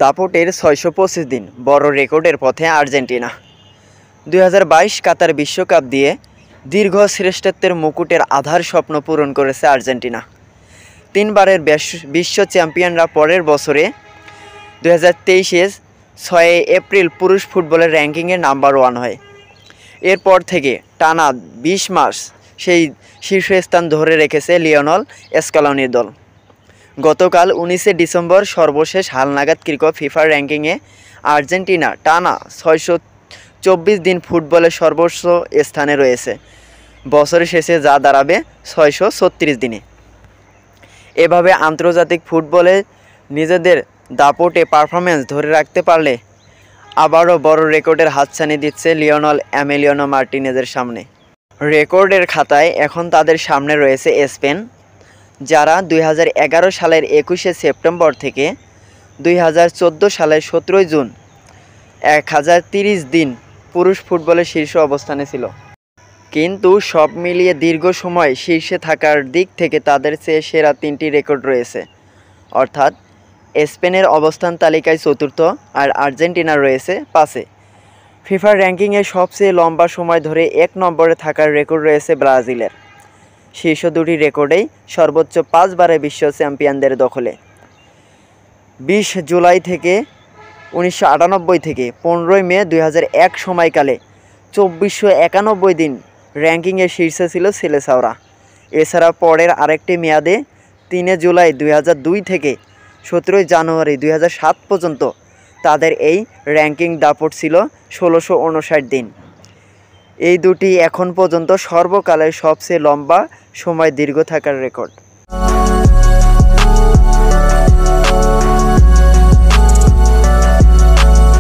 দাপটের ৬২৫ দিন, বড় রেকর্ডের পথে আর্জেন্টিনা। ২০২২ কাতার বিশ্বকাপ দিয়ে দীর্ঘ শ্রেষ্ঠত্বের মুকুটের আধার স্বপ্ন পূরণ করেছে আর্জেন্টিনা। তিনবারের বিশ্ব চ্যাম্পিয়নরা পরের বছরে ২০২৩-এ ৬ এপ্রিল পুরুষ ফুটবলের র্যাঙ্কিংয়ে নাম্বার 1 হয়। এরপর থেকে টানা ২০ মাস সেই শীর্ষস্থান ধরে রেখেছে লিওনেল স্ক্যালোনির দল। গতকাল ১৯ ডিসেম্বর সর্বশেষ হালনাগাদ ফিফার র্যাঙ্কিংয়ে আর্জেন্টিনা টানা ৬২৪ দিন ফুটবলের সর্বোচ্চ স্থানে রয়েছে। বছরের শেষে যা দাঁড়াবে ৬৩৬ দিনে। এভাবে আন্তর্জাতিক ফুটবলে নিজেদের দাপটে পারফরম্যান্স ধরে রাখতে পারলে আবারও বড় রেকর্ডের হাতছানি দিচ্ছে লিওনেল এমিলিয়ানো মার্টিনেজের সামনে। রেকর্ডের খাতায় এখন তাদের সামনে রয়েছে স্পেন, যারা ২০১১ সালের ২১শে সেপ্টেম্বর থেকে ২০১৪ সালের ১৭ জুন ১০৩০ দিন পুরুষ ফুটবলের শীর্ষ অবস্থানে ছিল। কিন্তু সব মিলিয়ে দীর্ঘ সময় শীর্ষে থাকার দিক থেকে তাদের চেয়ে সেরা ৩টি রেকর্ড রয়েছে। অর্থাৎ স্পেনের অবস্থান তালিকায় চতুর্থ আর আর্জেন্টিনা রয়েছে ৫-এ। ফিফার র্যাঙ্কিংয়ে সবচেয়ে লম্বা সময় ধরে ১ নম্বরে থাকার রেকর্ড রয়েছে ব্রাজিলের। শীর্ষ দুটি রেকর্ডেই সর্বোচ্চ ৫ বারের বিশ্ব চ্যাম্পিয়নদের দখলে। ২০ জুলাই থেকে ১৯৯৮ থেকে ১৫ মে ২০০১ সময়কালে ২৪৯১ দিন র্যাঙ্কিংয়ের শীর্ষে ছিল সেলেসাওরা। এছাড়া পরের আরেকটি মেয়াদে ৩ জুলাই ২০০২ থেকে ১৭ জানুয়ারি ২০০৭ পর্যন্ত তাদের এই র্যাঙ্কিং দাপট ছিল ১৬৫৯ দিন। এই দুটি এখন পর্যন্ত সর্বকালের সবচেয়ে লম্বা সময় দীর্ঘ থাকার রেকর্ড।